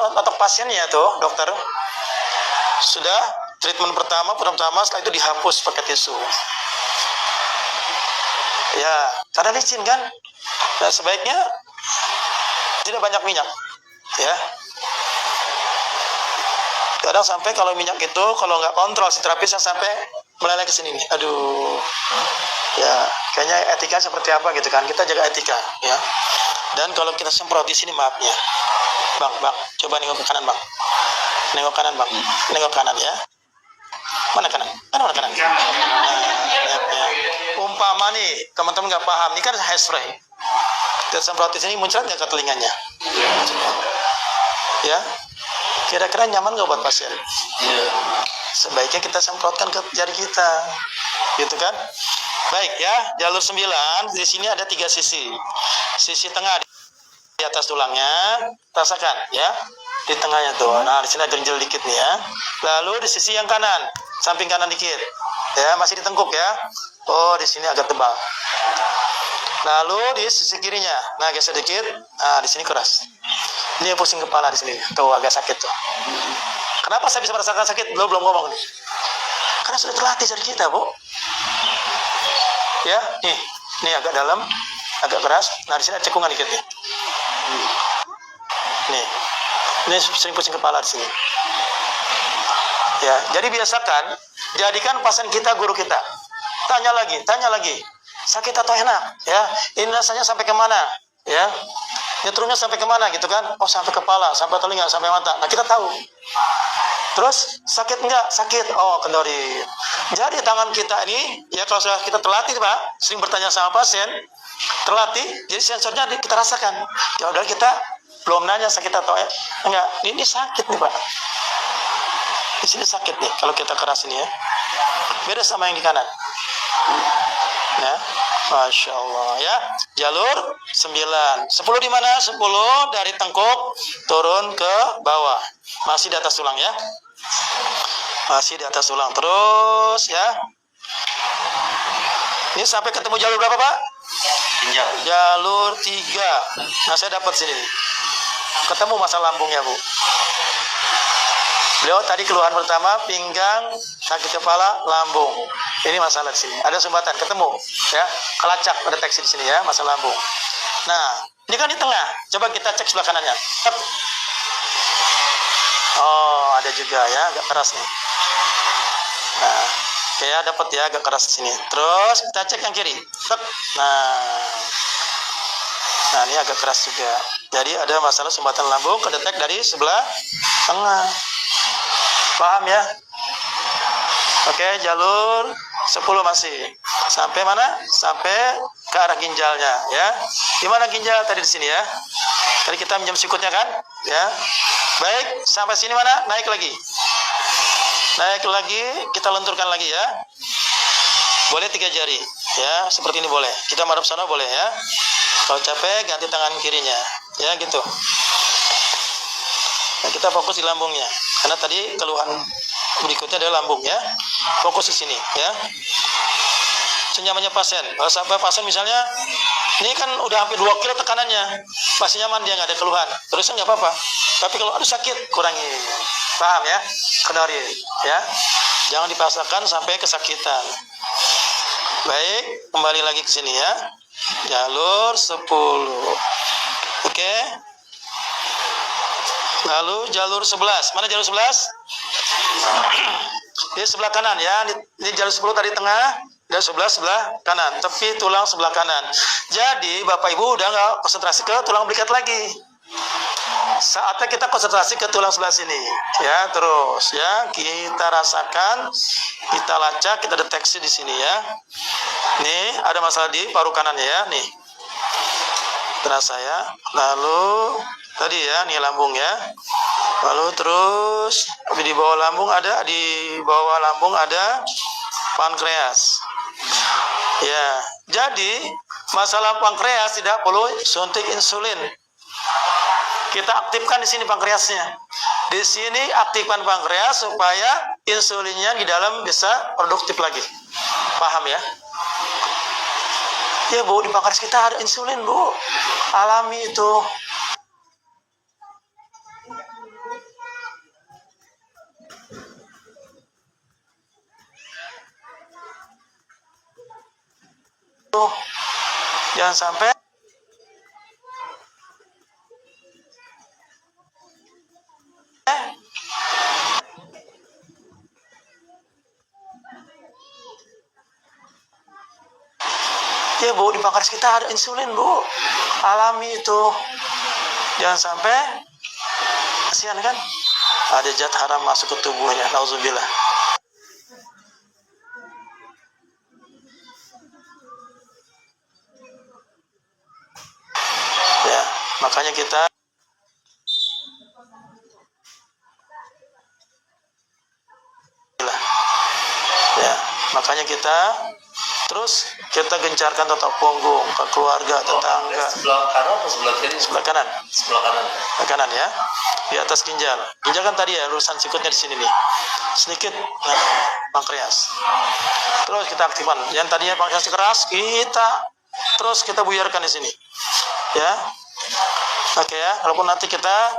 otak pasiennya tuh, dokter. Sudah treatment pertama, setelah itu dihapus pakai tisu. Ya, karena licin kan. Nah, sebaiknya tidak banyak minyak, ya. Kadang sampai kalau minyak itu, kalau nggak kontrol si terapisnya sampai meleleh ke sini nih. Aduh, ya, kayaknya etika seperti apa gitu kan? Kita jaga etika, ya. Dan kalau kita semprot di sini, maaf ya, bang, coba nengok ke kanan bang, nengok kanan bang, nengok kanan ya. Mana kanan? Mana kanan? Nah, ya. Umpama nih teman-teman nggak paham, ini kan hairspray. Kita semprot di sini, muncrat nggak ke telinganya? Ya, kira-kira nyaman nggak buat pasien? Sebaiknya kita semprotkan ke jari kita, gitu kan? Baik ya, jalur 9 di sini ada 3 sisi. Sisi tengah di atas tulangnya, rasakan ya, di tengahnya tuh. Nah, di sini ada genjel dikit nih ya. Lalu di sisi yang kanan, samping kanan dikit, ya, masih ditengkuk ya. Oh, di sini agak tebal. Lalu di sisi kirinya, nah geser dikit, nah di sini keras. Ini pusing kepala di sini, tuh agak sakit tuh. Kenapa saya bisa merasakan sakit? Belum ngomong nih. Karena sudah terlatih jari kita, Bu. Ya, nih agak dalam, agak keras. Nah di sini ada cekungan dikit nih. Nih, ini sering pusing kepala di sini. Ya, jadi biasakan, jadikan pasien kita guru kita. Tanya lagi. Sakit atau enak? Ya, ini rasanya sampai kemana? Ya, nyetrumnya sampai kemana gitu kan? Oh, sampai kepala, sampai telinga, sampai mata. Nah kita tahu. Terus sakit enggak? Sakit. Oh, kendori. Jadi tangan kita ini, ya kalau sudah kita terlatih Pak, sering bertanya sama pasien, terlatih, jadi sensornya kita rasakan. Ya udah, kita belum nanya sakit atau enggak. Ini sakit nih Pak. Di sini sakit nih kalau kita keras ini ya. Beda sama yang di kanan. Ya, Masya Allah ya. Jalur 9. 10 di mana? 10 dari tengkuk turun ke bawah. Masih di atas tulang ya. Masih di atas tulang terus ya. Ini sampai ketemu jalur berapa Pak? Jalur 3. Nah saya dapat sini. Ketemu masalah lambungnya Bu. Beliau tadi keluhan pertama pinggang, sakit kepala, lambung. Ini masalah di sini. Ada sumbatan, ketemu, ya, kelacak mendeteksi di sini ya, masalah lambung. Nah, ini kan di tengah. Coba kita cek sebelah kanannya. Oh, ada juga ya, agak keras nih. Nah, ya dapat ya, agak keras di sini. Terus kita cek yang kiri. Nah, ini agak keras juga. Jadi ada masalah sumbatan lambung kedetek dari sebelah tengah. Paham ya? Oke, jalur 10 masih. Sampai mana? Sampai ke arah ginjalnya ya. Di mana ginjal tadi di sini ya? Tadi kita minjam sikutnya kan? Ya. Baik, sampai sini mana? Naik lagi. Naik lagi, kita lenturkan lagi ya. Boleh 3 jari ya, seperti ini boleh. Kita madep sana boleh ya. Kalau capek ganti tangan kirinya. Ya gitu. Nah, kita fokus di lambungnya. Karena tadi keluhan berikutnya adalah lambung ya. Fokus di sini ya. Senyamannya pasien. Kalau sampai pasien misalnya, ini kan udah hampir 2 kilo tekanannya, masih nyaman, dia nggak ada keluhan, terusnya nggak apa-apa. Tapi kalau ada sakit, kurangi. Paham ya? Kendori ya. Jangan dipaksakan sampai kesakitan. Baik, kembali lagi ke sini ya. Jalur 10. Oke. Lalu jalur 11. Mana jalur 11? Di sebelah kanan ya. Ini jalur 10 tadi tengah, jalur 11 sebelah kanan, tepi tulang sebelah kanan. Jadi Bapak Ibu udah nggak konsentrasi ke tulang belikat lagi. Saatnya kita konsentrasi ke tulang sebelah sini ya. Terus ya, kita rasakan, kita lacak, kita deteksi di sini ya. Nih ada masalah di paru kanannya ya. Nih terasa ya. Lalu tadi ya, nih lambung ya. Lalu terus di bawah lambung ada pankreas. Ya, jadi masalah pankreas tidak perlu suntik insulin. Kita aktifkan di sini pankreasnya. Di sini aktifkan pankreas supaya insulinnya di dalam bisa produktif lagi. Paham ya? Ya Bu, di pankreas kita ada insulin Bu. Alami itu. Jangan sampai ya Bu, di pankreas kita ada insulin Bu, alami itu. Jangan sampai kasihan kan, ada zat haram masuk ke tubuhnya, nauzubillah. Ya, makanya kita ya, makanya kita terus kita gencarkan otot punggung ke keluarga, tetangga. Sebelah kanan atau sebelah kiri? Sebelah kanan. Sebelah kanan. Sebelah kanan ya. Di atas ginjal. Ginjal kan tadi ya, urusan sikutnya di sini nih. Sedikit pankreas. Terus kita aktifkan. Yang tadinya pankreas keras, kita buyarkan di sini. Ya. Oke ya, walaupun nanti kita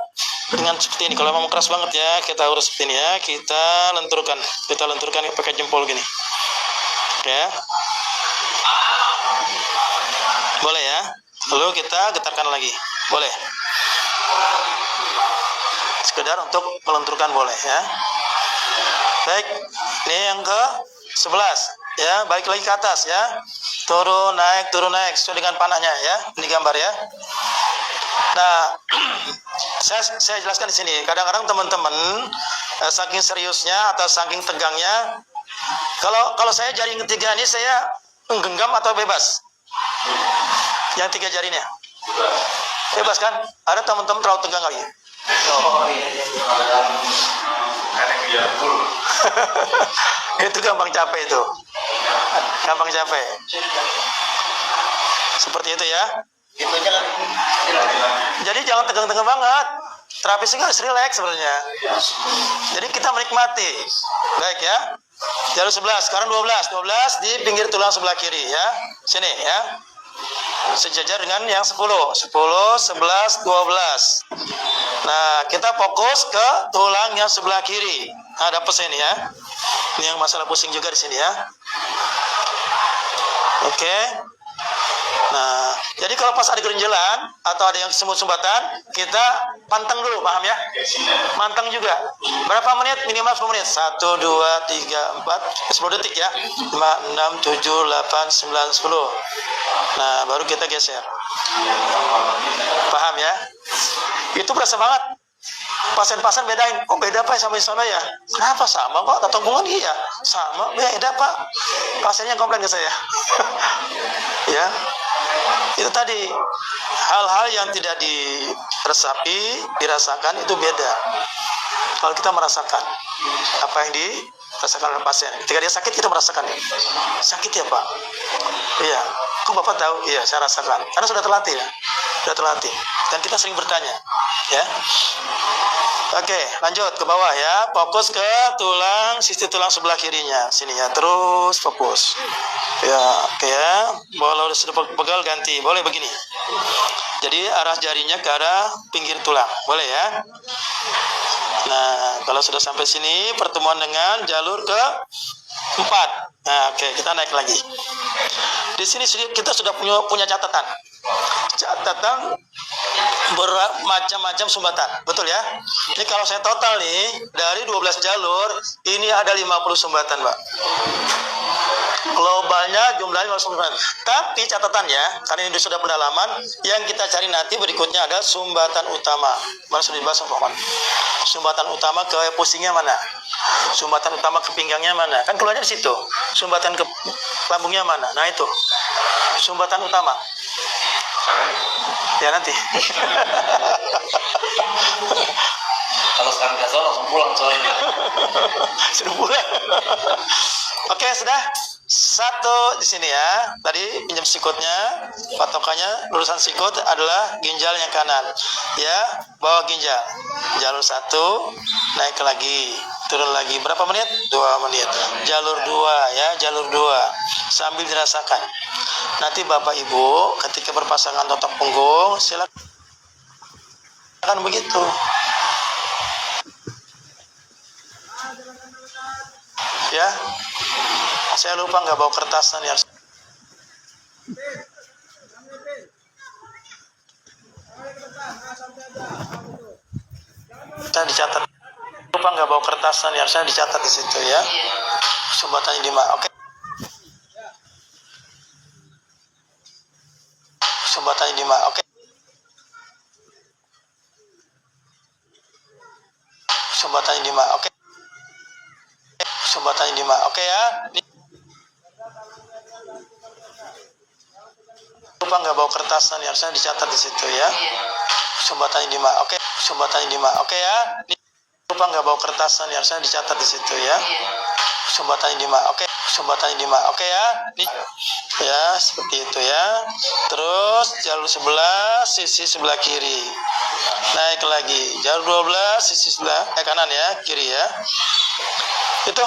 dengan seperti ini, kalau memang keras banget ya, kita urus seperti ini ya, kita lenturkan pakai jempol gini. Oke ya. Boleh ya. Lalu kita getarkan lagi. Boleh. Sekedar untuk melenturkan boleh ya. Baik. Ini yang ke 11 ya, balik lagi ke atas ya. Turun naik sesuai dengan panahnya ya. Ini gambar ya. Nah, saya jelaskan di sini. Kadang-kadang teman-teman saking seriusnya atau saking tegangnya, kalau saya jari yang ketiga ini saya menggenggam atau bebas? Yang 3 jarinya bebas kan? Ada teman-teman terlalu tegang kali. Oh iya. Itu gampang capek itu. Gampang capek. Seperti itu ya. Jadi jangan tegang-tegang banget. Terapis juga harus rileks sebenarnya. Jadi kita menikmati. Baik ya. Jalur 11, sekarang 12 di pinggir tulang sebelah kiri ya. Sini ya. Sejajar dengan yang 10, 11, 12. Nah, kita fokus ke tulang yang sebelah kiri. Nah, dapat saya ini ya. Ini yang masalah pusing juga di sini ya. Oke. Nah, jadi kalau pas ada gerinjelan atau ada yang semut-sumbatan, kita pantang dulu, paham ya? Mantang juga. Berapa menit? Minimal 10 menit. 1, 2, 3, 4, 10 detik ya. 5, 6, 7, 8, 9, 10. Nah, baru kita geser. Paham ya? Itu berasa banget. Pasien-pasien bedain, kok beda Pak sama ya? Kenapa sama kok? Tatong bungan iya, sama beda Pak. Pasiennya komplain ke saya. Ya, itu tadi hal-hal yang tidak dirasakan itu beda. Kalau kita merasakan apa yang dirasakan oleh pasien, ketika dia sakit kita merasakan sakit ya Pak. Iya, kok Bapak tahu? Iya, saya rasakan. Karena sudah terlatih ya, sudah terlatih. Dan kita sering bertanya, ya. Oke, lanjut ke bawah ya. Fokus ke sisi tulang sebelah kirinya. Sini ya, terus fokus. Ya, oke ya. Kalau sudah pegal ganti. Boleh begini. Jadi arah jarinya ke arah pinggir tulang. Boleh ya. Nah, kalau sudah sampai sini pertemuan dengan jalur ke 4. Nah, oke, kita naik lagi. Di sini kita sudah punya catatan bermacam-macam sumbatan, betul ya? Ini kalau saya total nih dari 12 jalur, ini ada 50 sumbatan, Pak. Globalnya jumlahnya 50 sumbatan. Tapi catatannya, karena ini sudah pendalaman, yang kita cari nanti berikutnya ada sumbatan utama. Mana sudah dibahas, Pak? Sumbatan utama ke pusingnya mana? Sumbatan utama ke pinggangnya mana? Kan keluarnya di situ. Sumbatan ke lambungnya mana? Nah itu sumbatan utama. Ya nanti. Kalau sekarang nggak soal langsung pulang soalnya. Sudah pulang. Oke, sudah. 1 di sini ya. Tadi pinjam sikutnya, patokannya lulusan sikut adalah ginjal yang kanan. Ya, bawa ginjal. Jalur 1, naik lagi, turun lagi. Berapa menit? 2 menit. Jalur 2 ya, jalur 2. Sambil dirasakan. Nanti Bapak Ibu ketika berpasangan otot punggung, silakan begitu. Ya. Saya lupa nggak bawa kertas nih harus. Saya dicatat. Lupa nggak bawa kertasan, ya harusnya dicatat di situ ya. Sumbatannya 5. Oke. Sumbatannya 5. Oke. Sumbatannya 5. Oke. Sumbatannya 5. Oke ya. Lupa nggak bawa kertasan, ya harusnya dicatat di situ ya. Sumbatannya 5. Oke. Sumbatannya 5. Oke ya. Lupa nggak bawa kertasan, ya harusnya dicatat di situ ya. Sumbatannya 5. Oke. Sumbatannya 5. Oke ya. Ya, seperti itu ya. Terus jalur 11 sisi sebelah kiri. Naik lagi. Jalur 12 sisi sebelah kanan ya, kiri ya. Itu.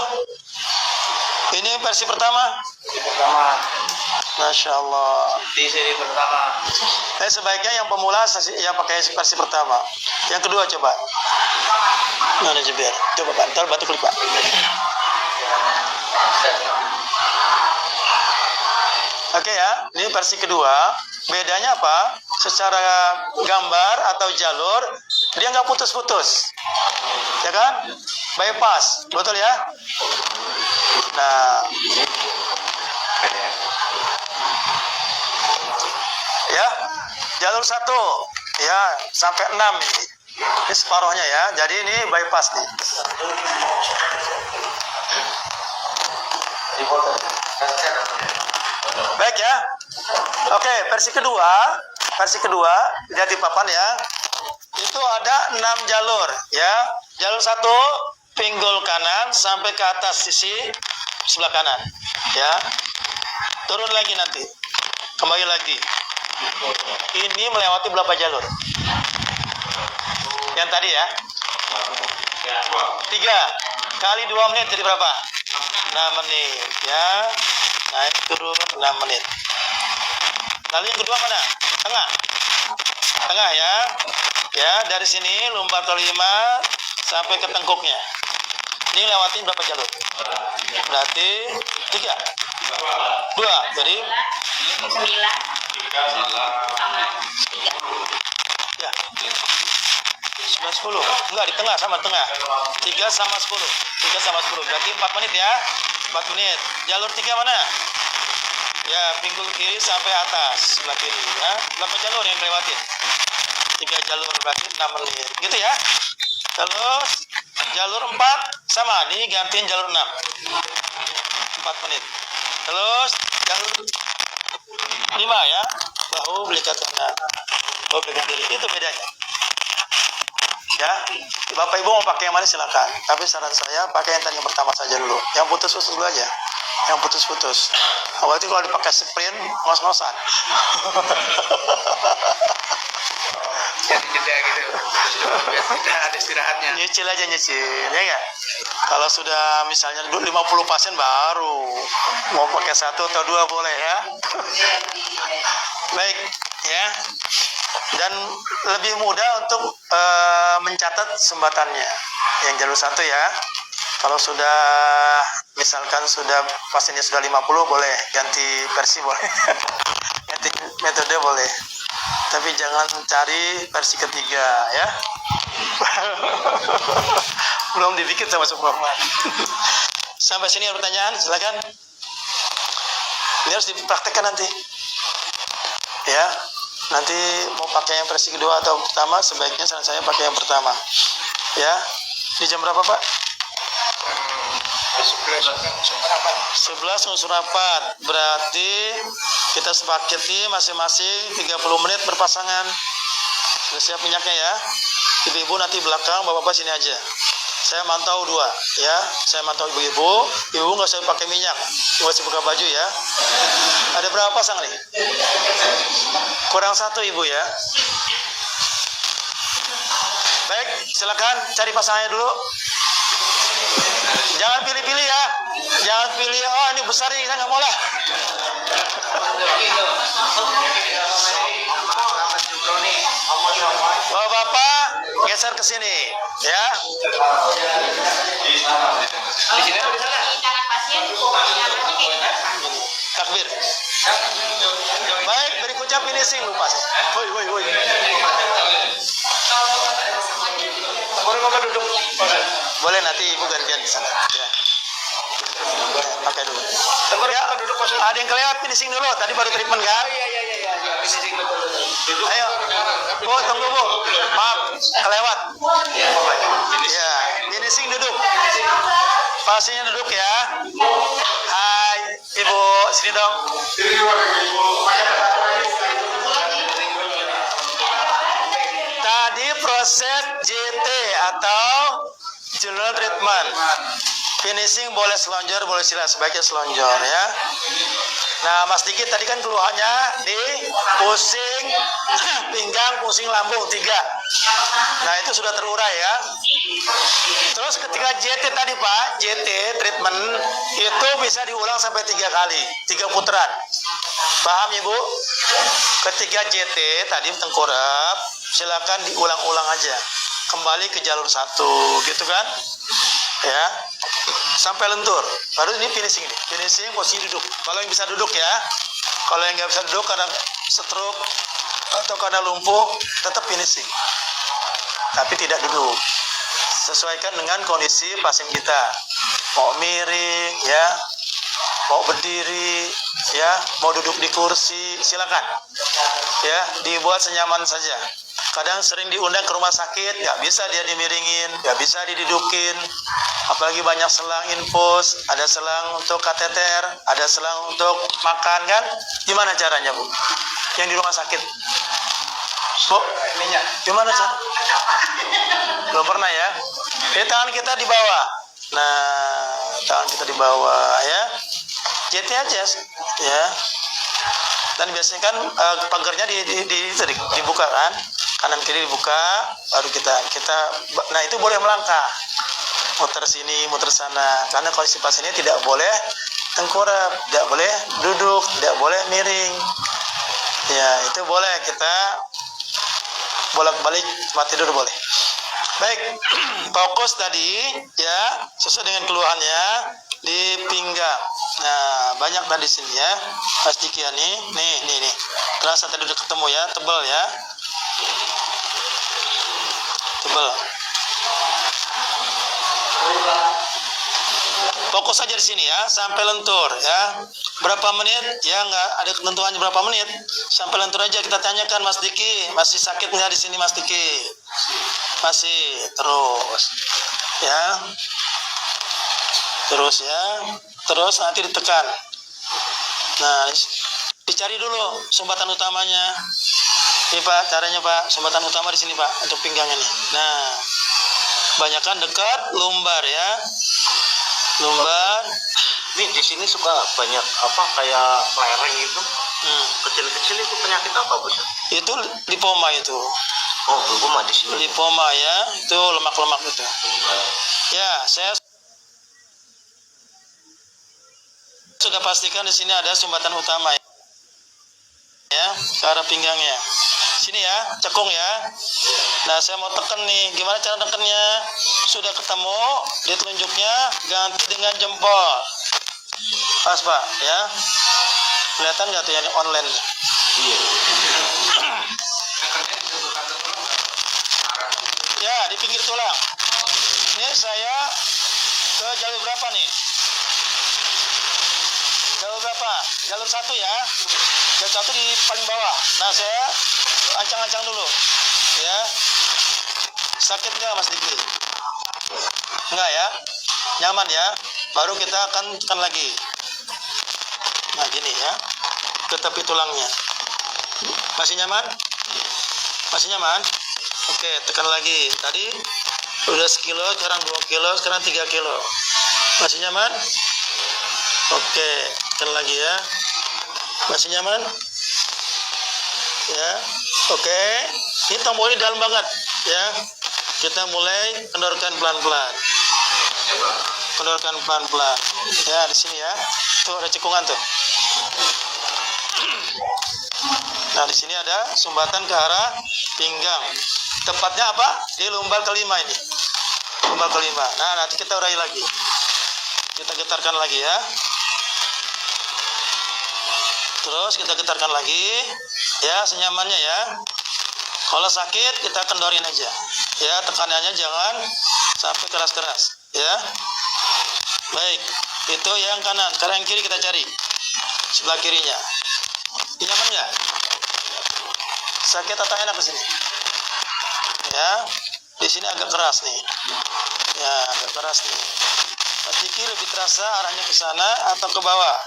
Ini versi pertama. Masya Allah. Di seri pertama. Sebaiknya yang pemula yang pakai versi pertama. Yang kedua coba. Mana Jebir? Coba Pak, ntar bantu klik Pak. Oke ya, ini versi kedua. Bedanya apa? Secara gambar atau jalur, dia nggak putus-putus. Ya kan? Bypass, betul ya? Nah, ya, jalur 1 ya sampai 6 ini. Ini separuhnya ya. Jadi ini bypass nih. Baik ya. Oke, versi kedua lihat di papan ya. Itu ada 6 jalur ya. Jalur 1 pinggul kanan sampai ke atas sisi sebelah kanan ya. Turun lagi nanti. Kembali lagi. Ini melewati berapa jalur? Yang tadi ya. 3 kali 2 menit jadi berapa? 6 menit ya. Naik turun 6 menit. Lalu yang kedua mana? Tengah ya. Ya, dari sini lompat 5 sampai ke tengkuknya. Ini lewatin berapa jalur? Berarti 3. 2. Jadi 9 sama 3. ya. 9 10. Enggak, di tengah sama tengah. 3 sama 10. 3 sama 10. Berarti 4 menit ya. 4 menit. Jalur 3 mana? Ya, pinggul kiri sampai atas sebelah kiri ya. Berapa jalur yang lewatin? 3 jalur berarti 6 menit. Gitu ya. Terus jalur 4 sama, ini gantiin jalur 6. 4 menit. Terus jalur 5 ya. Bahu belikat kanan. Bahu belikat kiri. Itu bedanya. Ya, Bapak Ibu mau pakai yang mana silakan. Tapi saran saya pakai yang tadi yang pertama saja dulu. Yang putus-putus dulu aja. Yang putus-putus. Berarti kalau dipakai sprint, ngos-ngosan. Jadi jeda gitu. Biar ada istirahatnya. Nyicil aja nyicil, ya nggak? Kalau sudah misalnya 50 pasien baru mau pakai 1 atau 2 boleh ya. Baik, ya. Dan lebih mudah untuk mencatat sumbatannya. Yang jalur 1 ya. Kalau sudah misalkan pasiennya sudah 50 boleh ganti versi boleh. Ganti metode boleh. Tapi jangan cari versi ketiga ya. Belum dibikin sama Superman. Sampai sini ada pertanyaan, silakan. Ini harus dipraktekkan nanti. Ya. Nanti mau pakai yang versi kedua atau pertama, sebaiknya saran saya pakai yang pertama. Ya. Di jam berapa, Pak? 11 unsur rapat. Berarti kita sepakati masing-masing 30 menit berpasangan. Sudah siap minyaknya ya. Ibu-ibu nanti belakang, bapak-bapak sini aja. Saya mantau 2 ya. Saya mantau ibu-ibu. Ibu nggak usah pakai minyak, nggak usah buka baju ya. Ada berapa pasang nih? Kurang 1 ibu ya. Baik, silakan cari pasangannya dulu. Jangan pilih-pilih ya. Jangan pilih, oh ini besar ini, saya nggak mau lah. Bapak-bapak geser ke sini ya. Di sini apa di sana? Kanan pasien, kanan kayak Takbir. Baik, berikutnya finishing lupa sih. Woi. Boleh Bapak duduk. Boleh nanti ibu gantian di sana. Ya. Pakai dulu. Ya, Duduk Pak. ada yang kelewat finishing dulu. Tadi baru treatment kan? Iya. Finishing betul. Duduk. Ayo. Bu, tunggu Bu. Maaf, kelewat. Ya, finishing duduk. Pasiennya duduk ya. Hai, Ibu. Sini dong. Tadi proses JT atau general treatment. Finishing boleh selonjor, boleh sila, sebaiknya selonjor ya. Nah, Mas Diki tadi kan keluhannya di pusing pinggang, pusing lambung 3. Nah, itu sudah terurai ya. Terus ketika JT tadi Pak, JT treatment itu bisa diulang sampai 3 kali, 3 putaran. Paham Ibu? Ketika JT tadi tengkurap, silakan diulang-ulang aja. Kembali ke jalur 1, gitu kan? Ya. Sampai lentur. Baru ini finishing nih. Finishing posisi duduk. Kalau yang bisa duduk ya. Kalau yang nggak bisa duduk karena stroke atau karena lumpuh, tetap finishing. Tapi tidak duduk. Sesuaikan dengan kondisi pasien kita. Mau miring ya, mau berdiri ya, mau duduk di kursi, silakan. Ya, dibuat senyaman saja. Kadang sering diundang ke rumah sakit, nggak bisa dia dimiringin, nggak bisa didudukin. Apalagi banyak selang infus, ada selang untuk kateter, ada selang untuk makan kan? Gimana caranya Bu? Yang di rumah sakit? Bu, gimana cara? Belum pernah ya? Jadi tangan kita di bawah. Nah, tangan kita di bawah ya. JT aja ya. Dan biasanya kan pagarnya dibuka kan? Kanan kiri dibuka, baru kita nah itu boleh melangkah. Muter sini, muter sana. Karena kondisi pasiennya tidak boleh tengkurap, tidak boleh duduk, tidak boleh miring. Ya, itu boleh kita bolak-balik tempat tidur boleh. Baik, fokus tadi ya, sesuai dengan keluhannya di pinggang. Nah, banyak tadi sini ya. Mas Diki ya nih. Terasa tadi udah ketemu ya, tebal ya. Tebal. Fokus saja di sini ya, sampai lentur ya. Berapa menit? Ya nggak ada ketentuannya berapa menit. Sampai lentur aja kita tanyakan Mas Diki, masih sakit nggak di sini Mas Diki? Masih, terus ya. Terus ya. Terus nanti ditekan. Nah, dicari dulu sumbatan utamanya. Ini Pak, caranya Pak, sumbatan utama di sini Pak, untuk pinggang ini. Nah, kebanyakan dekat lumbar ya. Lumbar. Ini di sini suka banyak kayak lereng gitu. Kecil-kecil itu penyakit apa, Bos? Itu lipoma itu. Oh, lipoma di sini. Lipoma ya, itu lemak-lemak itu. Ya, saya sudah pastikan di sini ada sumbatan utama ya, ke arah pinggangnya. Sini ya, cekung ya. Nah, saya mau tekan nih. Gimana cara tekannya? Sudah ketemu di telunjuknya, ganti dengan jempol. Pas Pak ya. Kelihatan nggak tuh yang online? Iya. Ya, di pinggir tulang. Ini saya ke jalur berapa nih? Jalur berapa? Jalur 1 ya. Jalur 1 di paling bawah. Nah, saya ancang-ancang dulu. Ya. Sakit nggak Mas Diki? Enggak ya? Nyaman ya? Baru kita akan tekan lagi. Nah, gini ya. Ke tepi tulangnya. Masih nyaman? Masih nyaman? Oke, tekan lagi. Tadi udah sekilo, sekarang 2 kilo, sekarang 3 kilo. Masih nyaman? Oke, tekan lagi ya. Masih nyaman? Ya. Oke. Ini tombolnya dalam banget ya. Kita mulai kendorkan pelan-pelan. Kendorkan pelan-pelan. Ya, di sini ya. Tuh ada cekungan tuh. Nah, di sini ada sumbatan ke arah pinggang. Tepatnya apa? Di lumbar kelima ini. Lumbar kelima. Nah, nanti kita urai lagi. Kita getarkan lagi ya. Terus kita getarkan lagi. Ya, senyamannya ya. Kalau sakit kita kendorin aja. Ya, tekanannya jangan sampai keras-keras. Ya. Baik, itu yang kanan. Sekarang yang kiri kita cari. Sebelah kirinya. Nyaman nggak? Sakit atau enak di sini? Ya, di sini agak keras nih. Ya, agak keras nih. Diki lebih terasa arahnya ke sana atau ke bawah?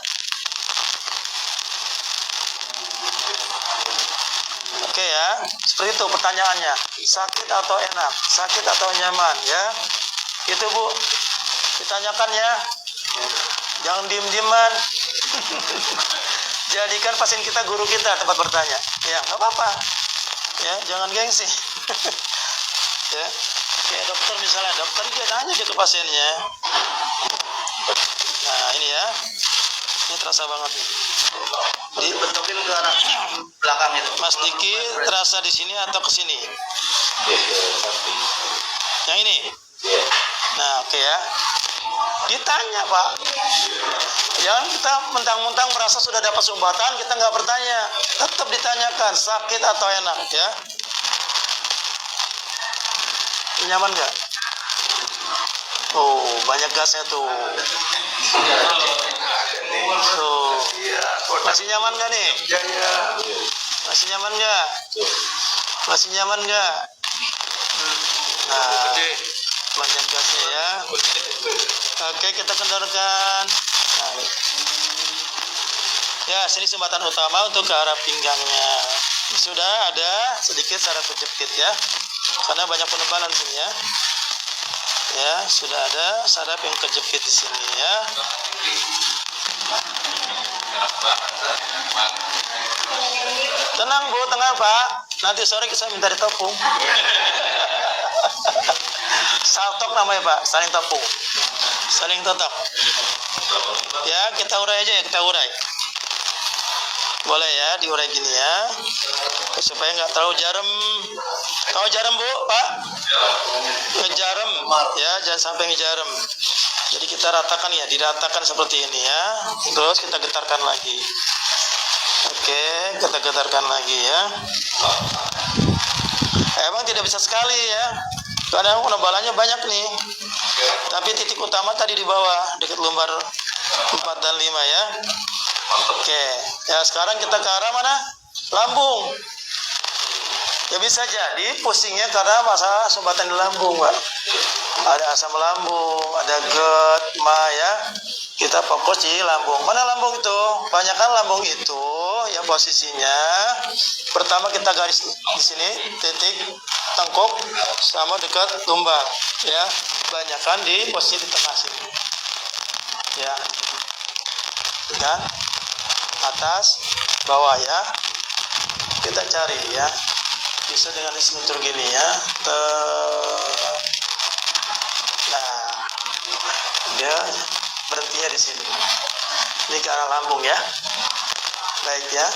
Oke ya, seperti itu pertanyaannya. Sakit atau enak? Sakit atau nyaman? Ya, itu Bu. Ditanyakan ya. Jangan diem-dieman. Jadikan pasien kita guru kita tempat bertanya. Ya, nggak apa-apa. Ya, jangan gengsi. Ya, kayak dokter misalnya, dokter dia tanya ke pasiennya. Nah, ini ya. Ini terasa banget nih. Bentukin ke arah belakang itu. Mas Diki terasa di sini atau ke sini? Yang ini. Nah, oke ya. Ditanya, Pak. Jangan kita mentang-mentang merasa sudah dapat sumbatan, kita nggak bertanya. Tetap ditanyakan, sakit atau enak, ya. Nyaman nggak? Oh, banyak gasnya tuh. Tuh. Masih nyaman nggak nih? Masih nyaman nggak? Masih nyaman nggak? Nah, banyak gasnya ya. Oke, kita kendorkan. Nah, ya, sini sumbatan utama untuk ke arah pinggangnya. Sudah ada sedikit saraf kejepit ya. Karena banyak penebalan sini ya. Ya, sudah ada saraf yang kejepit di sini ya. Tenang Bu, tenang Pak. Nanti sore kita minta ditopung. Saltok namanya Pak, saling topung. Saling totok. Ya, kita urai aja ya, kita urai. Boleh ya, diurai gini ya. Supaya nggak terlalu jarum. Tahu jarum Bu, Pak? Ngejarum ya, jangan sampai ngejarum. Jadi kita ratakan ya, diratakan seperti ini ya. Terus kita getarkan lagi. Oke, kita getarkan lagi ya. Emang tidak bisa sekali ya. Karena penebalannya banyak nih. Tapi titik utama tadi di bawah, dekat lumbar 4 dan 5 ya. Oke, ya sekarang kita ke arah mana? Lambung. Ya bisa jadi pusingnya karena masalah sumbatan di lambung, Pak. Ada asam lambung, ada GERD, MA ya. Kita fokus di lambung. Mana lambung itu? Banyakkan lambung itu ya posisinya. Pertama kita garis di sini, titik tengkuk sama dekat lumbar ya. Banyakkan di posisi di tengah sini. Ya. Dan atas, bawah ya. Kita cari ya. Bisa dengan instrumen gini ya. Nah, dia berhentinya di sini. Ini ke arah lambung ya. Baik ya.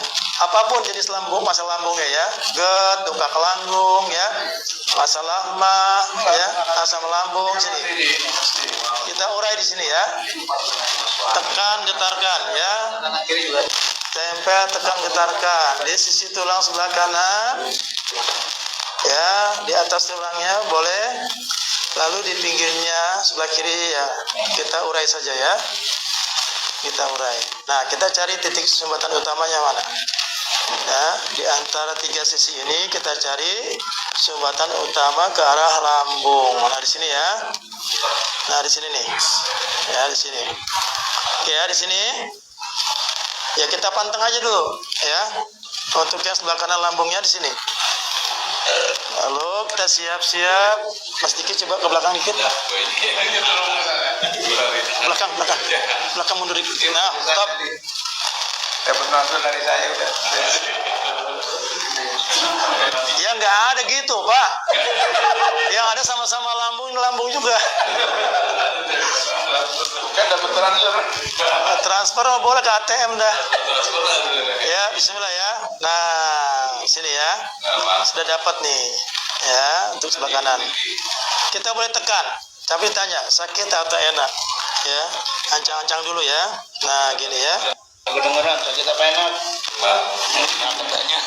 Apapun jenis lambung, masalah lambungnya ya. GERD, duka kelanggung ya. Masalah MA ya, asam lambung sini. Kita urai di sini ya. Tekan, getarkan ya. Tempel, tekan, getarkan. Di sisi tulang sebelah kanan. Ya, di atas tulangnya boleh. Lalu di pinggirnya sebelah kiri ya. Kita urai saja ya. Kita urai. Nah, kita cari titik sumbatan utamanya mana. Ya, di antara 3 sisi ini kita cari sumbatan utama ke arah lambung. Nah, di sini ya. Nah, di sini nih. Ya, di sini. Oke ya, di sini. Ya, kita panteng aja dulu ya. Untuk yang sebelah kanan lambungnya di sini. Lalu kita siap-siap. Mas Diki coba ke belakang dikit. Belakang mundur dikit. Nah, stop. Dapat transfer dari saya udah. Ya nggak ada gitu Pak. Yang ada sama-sama lambung juga. Kan dapat transfer. Transfer boleh ke ATM dah. Ya, bismillah ya. Nah, sini ya. Sudah dapat nih. Ya, untuk sebelah kanan. Kita boleh tekan, tapi tanya sakit atau enak. Ya, ancang-ancang dulu ya. Nah, gini ya. Kedengeran sakit apa enak? Nah, katanya.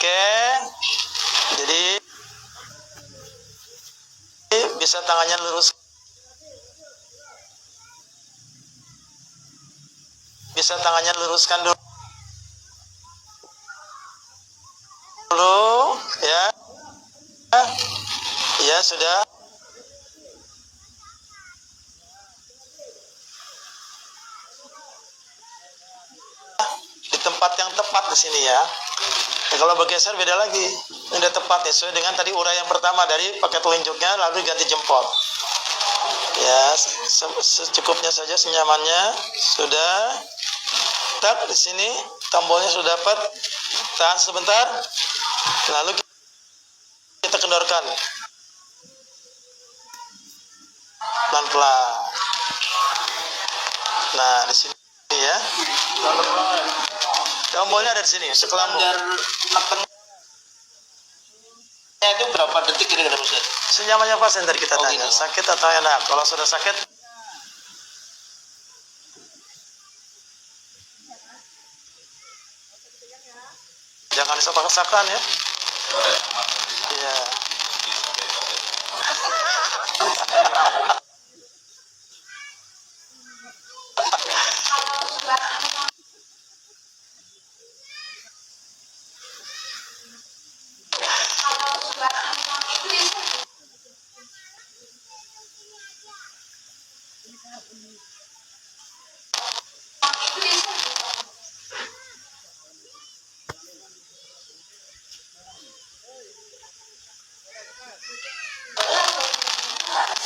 Oke. Jadi bisa tangannya lurus. Bisa tangannya luruskan dulu ya. Ya sudah. Di tempat yang tepat di sini ya. Nah, kalau bergeser beda lagi. Ini udah tepat ya, sesuai dengan tadi uraian pertama dari pakai telunjuknya lalu ganti jempol. Ya, secukupnya saja, senyamannya. Sudah. Tak di sini tombolnya sudah dapat. Tahan sebentar. Lalu kita kendorkan. Pelan-pelan. Nah, di sini ya. Tombolnya ada di sini, sekelambung. Itu berapa detik kira-kira Ustaz? Senyamannya pasien tadi kita tanya, gitu. sakit atau enak. Kalau sudah sakit, jangan disakit-sakitkan ya. Iya.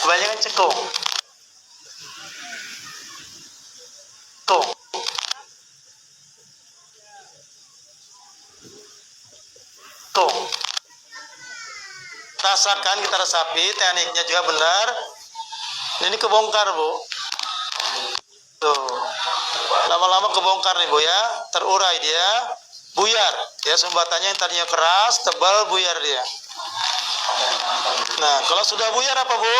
Kebanyakan cekung. Tuh. Tuh. Rasakan, kita resapi, tekniknya juga benar. Ini kebongkar, Bu. Tuh. Lama-lama kebongkar nih, Bu ya. Terurai dia, buyar. Ya, sumbatannya yang tadinya keras, tebal, buyar dia. Nah, kalau sudah buyar apa, Bu?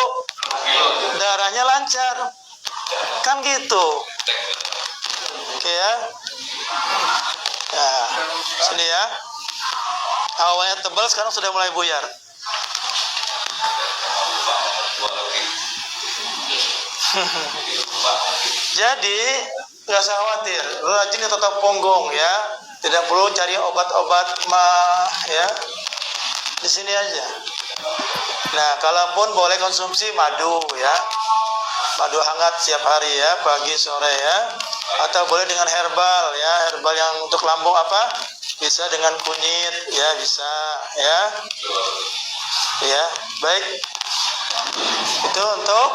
Darahnya lancar. Kan gitu. Oke ya. Nah, sini ya. Awalnya tebal, sekarang sudah mulai buyar. Jadi, nggak usah khawatir. Rajin tetap punggung ya. Tidak perlu cari obat-obat ya. Di sini aja. Nah, kalaupun boleh konsumsi madu ya. Madu hangat setiap hari ya, pagi sore ya. Atau boleh dengan herbal ya, herbal yang untuk lambung apa? Bisa dengan kunyit ya, bisa ya. Ya, baik. Itu untuk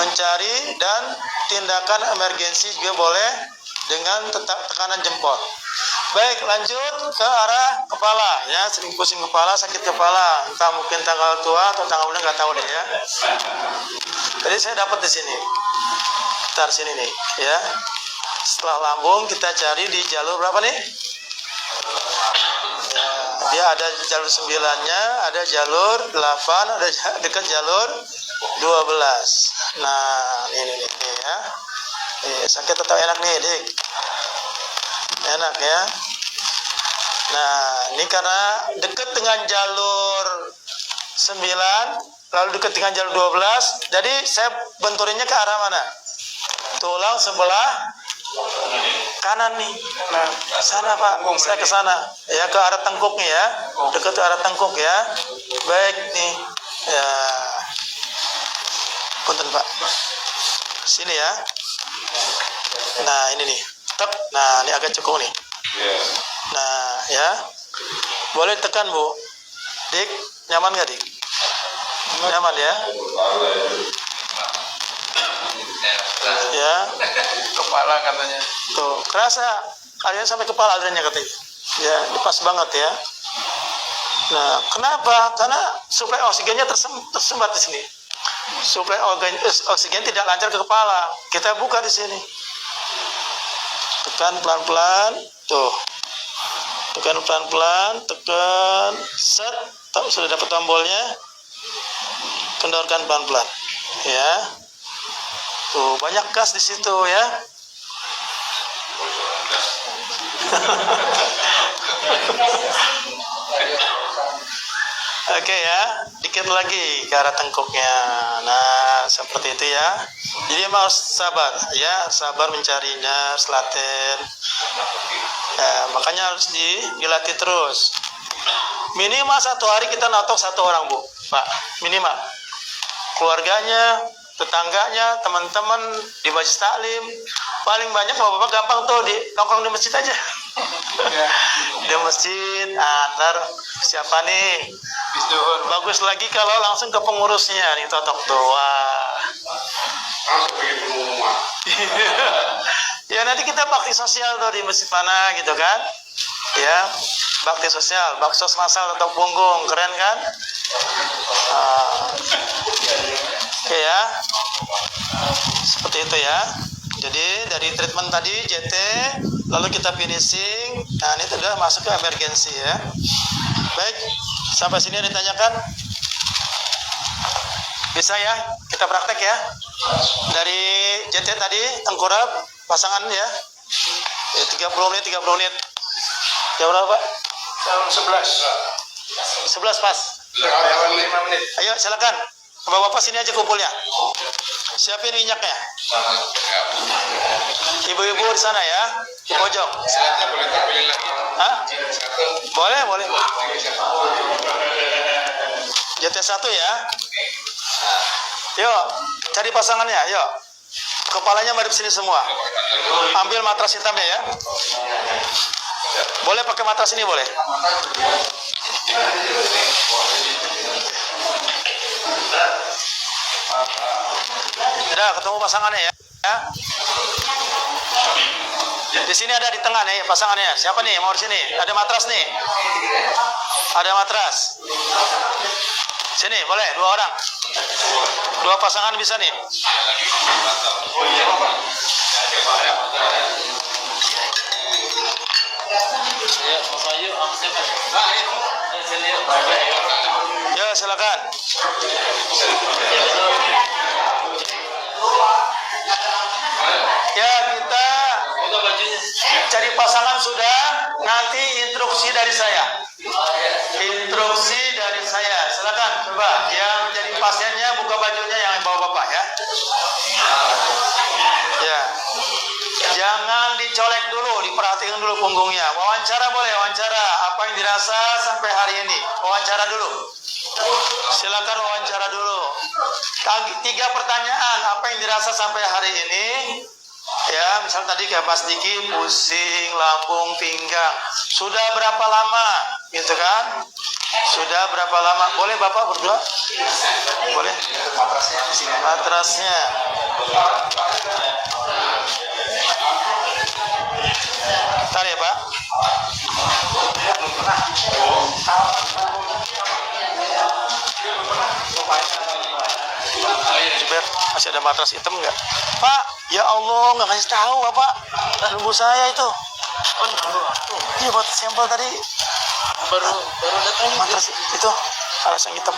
mencari dan tindakan emergensi juga boleh dengan tekanan jempol. Baik, lanjut ke arah kepala ya, sering pusing kepala, sakit kepala, entah mungkin tanggal tua atau tanggal muda, nggak tahu deh ya. Jadi saya dapat di sini, tar sini nih ya. Setelah lambung kita cari di jalur berapa nih? Ya, dia ada jalur 9-nya, ada jalur 8, ada dekat jalur 12. Nah, ini ya. Sakit atau enak nih, Dik? Enak ya. Nah, ini karena dekat dengan jalur 9, lalu dekat dengan jalur 12, jadi saya benturinnya ke arah mana? Tulang sebelah kanan nih. Nah, sana Pak, saya ke sana. Ya, ke arah tengkuk nih ya. Dekat ke arah tengkuk ya. Baik nih. Ya. Punten Pak. Sini ya. Nah, ini nih. Tep. Nah, ini agak cukup nih. Nah, ya. Boleh tekan, Bu. Dik, nyaman nggak, Dik? Nyaman ya? Ya. Kepala katanya. Tuh, kerasa. Aliran sampai kepala alirannya katanya. Ya, pas banget ya. Nah, kenapa? Karena suplai oksigennya tersumbat di sini. Suplai oksigen tidak lancar ke kepala. Kita buka di sini. Tekan pelan-pelan. Tuh. Tekan pelan-pelan, tekan, set, sudah dapat tombolnya. Kendorkan pelan-pelan. Ya. Tuh, banyak gas di situ ya. Oke ya, dikit lagi ke arah tengkuknya. Nah, seperti itu ya. Jadi emang harus sabar ya, sabar mencarinya, selaten. Ya, makanya harus dilatih terus. Minimal 1 hari kita notok 1 orang, Bu, Pak. Minimal. Keluarganya, tetangganya, teman-teman di majelis taklim. Paling banyak bapak-bapak gampang tuh di nongkrong di masjid aja. Di masjid, ntar siapa nih? Bagus lagi kalau langsung ke pengurusnya nih, totok doa. Ya nanti kita bakti sosial tuh di masjid mana gitu kan? Ya, bakti sosial, baksos masal atau punggung, keren kan? Oke ya, seperti itu ya. Jadi dari treatment tadi JT, lalu kita finishing. Nah ini sudah masuk ke emergensi ya. Baik, sampai sini yang ditanyakan bisa ya, kita praktek ya. Dari JT tadi tengkurap pasangan ya, 30 menit. Jam berapa Pak? Jam 11 pas. 5 menit. Ayo silakan, bapak-bapak sini aja kumpulnya. Siapin minyaknya. Ibu-ibu di sana ya, di pojok. Silatnya boleh terpilih lagi. Hah? Satu. Boleh. JT1 ya. Yuk, cari pasangannya, yuk. Kepalanya madep sini semua. Ambil matras hitamnya ya. Boleh pakai matras ini, boleh. Udah ketemu pasangannya ya. Di sini ada di tengah nih pasangannya. Siapa nih mau di sini? Ada matras nih. Ada matras. Sini boleh 2 orang. 2 pasangan bisa nih. Ya silakan. Ya kita cari pasangan sudah. Nanti instruksi dari saya. Silakan coba yang menjadi pasiennya buka bajunya yang bawa bapak ya. Ya. Jangan dicolek dulu, diperhatikan dulu punggungnya. Wawancara boleh, wawancara. Apa yang dirasa sampai hari ini? Wawancara dulu. Silakan wawancara dulu. 3 pertanyaan. Apa yang dirasa sampai hari ini? Ya, misal tadi kayak pas dikit, pusing, lambung, pinggang. Sudah berapa lama? Gitu kan? Sudah berapa lama? Boleh Bapak berdua? Boleh. Matrasnya di sini. Matrasnya. Bentar ya Pak. Juber, masih ada matras hitam nggak? Pak, ya Allah, nggak kasih tahu Bapak. Nunggu saya itu. Iya buat sampel tadi. Baru datang matras itu, alas yang hitam.